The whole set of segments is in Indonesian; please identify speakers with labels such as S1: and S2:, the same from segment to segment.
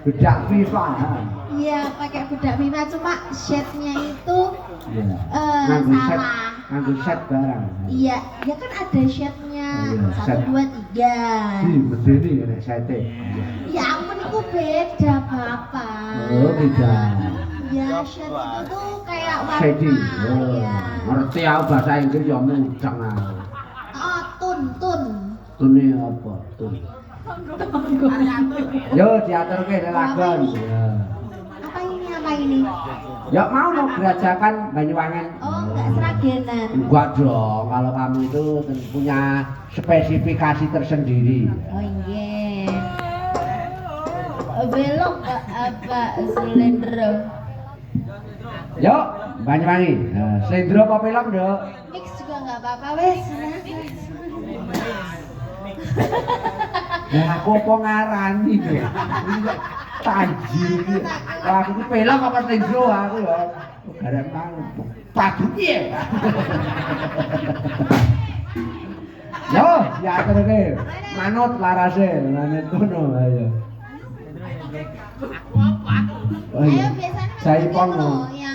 S1: Bedak FIFA.
S2: Iya, pakai bedak FIFA cuma shade-nya itu salah.
S1: Nganggo set barang.
S2: Iya, ya kan ada shade-nya.
S1: Set.
S2: 1 2 3.
S1: Medeni nek sete.
S2: Ya ampun itu beda, Bapak.
S1: Oh, beda.
S2: Ya, shade itu tuh kayak warna.
S1: Shading.
S2: Ya.
S1: Ngerti aku bahasa Inggris ya mudeng aku.
S2: Oh, tun.
S1: Tune apa? Tun. Yo diaturke lelagon. Ya.
S2: Apa ini?
S1: Ya mau no gerajakan Banyuwangen.
S2: Oh, enggak seragenan.
S1: Enggak dong, kalau kamu itu punya spesifikasi tersendiri.
S2: Oh iya. Belok apa selendro?
S1: Yuk, Banyuwangi. Slendro apa pelok, Nduk?
S2: Mix juga enggak apa-apa wes.
S1: Ya aku apa ngarani iki? Tanjir iki. Wah, aku pelok apa slendro aku ya. Garek mang. Padu piye? Yo, ya terke. Manut larase, manut kono ayo. Oh iya. Saya pon.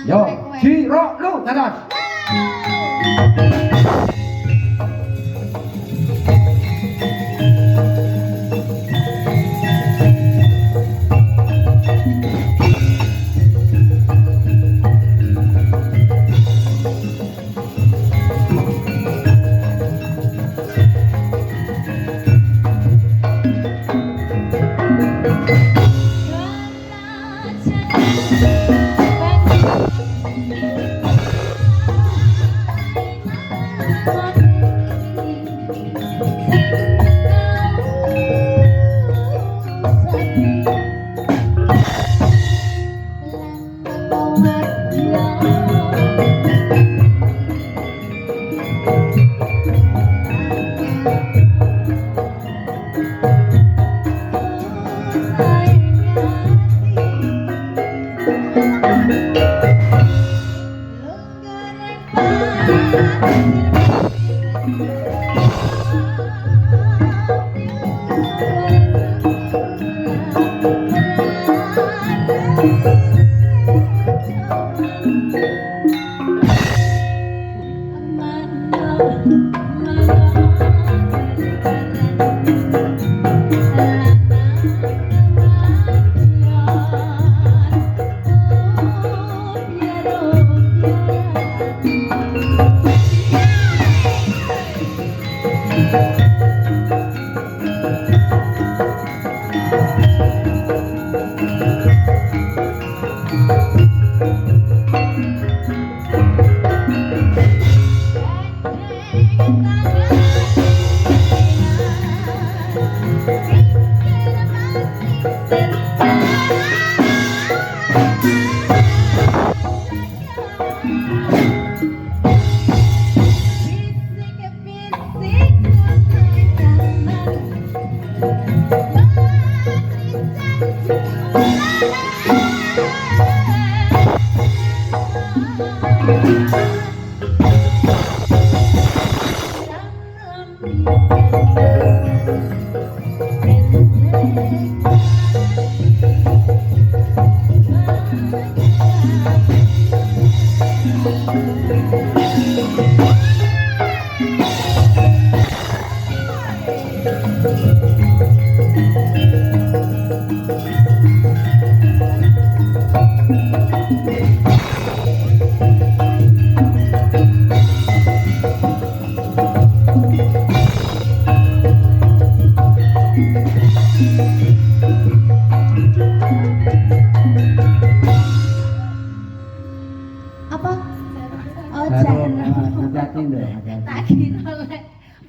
S1: Yo, Jiro lu terus.
S2: Apa? Oh,
S1: Jarum,
S2: jarum.
S1: hati-hati nduk.
S2: Tak kira lek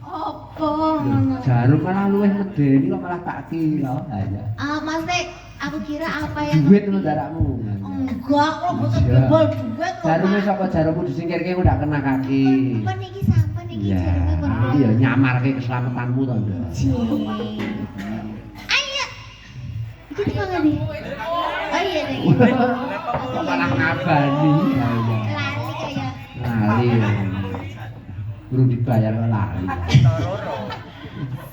S2: opo ngono.
S1: Jarum malah luwih medeni kok malah tak kira. Ayo.
S2: Maksudnya aku kira apa yang
S1: Duit lu darakmu.
S2: enggak kok boten
S1: Iya.
S2: jebol duit kok.
S1: Jarumnya sapa jarummu disingkirke kok ndak kena kaki.
S2: Kon iki sampean iki
S1: Iya,
S2: jarumnya kon.
S1: iya nyamarke keselamatanmu to, Nduk.
S2: Ayo. Iki tekan ngene. Oh iya nek.
S1: Kok malah ngabani. Ayo.
S2: Lali kaya.
S1: Lali. Guru dibayar kok lali.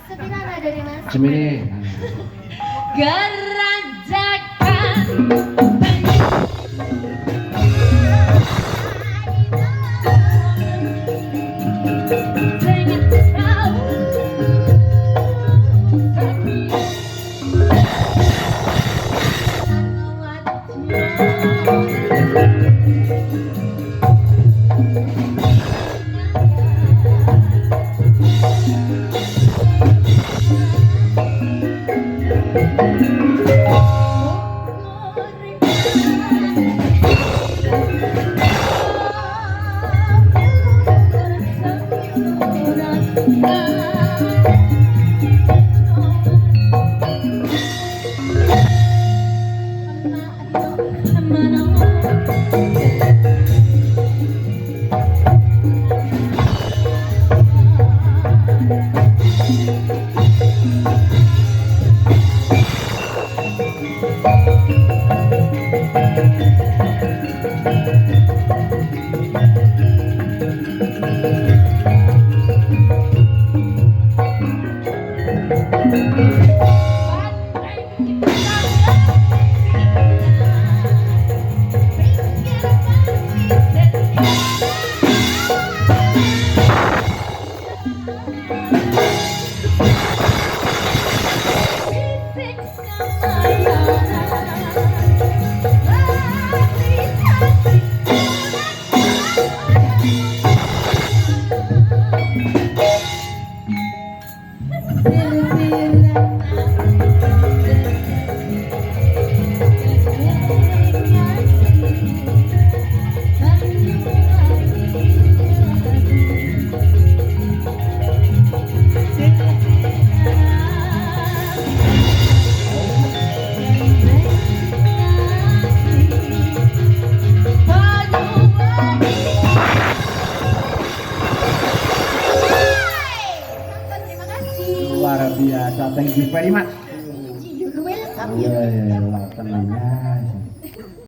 S2: Sepira ada dari Mas?
S1: Semene. Luar biasa, thank you very much.
S2: You're welcome.
S1: Tenang aja.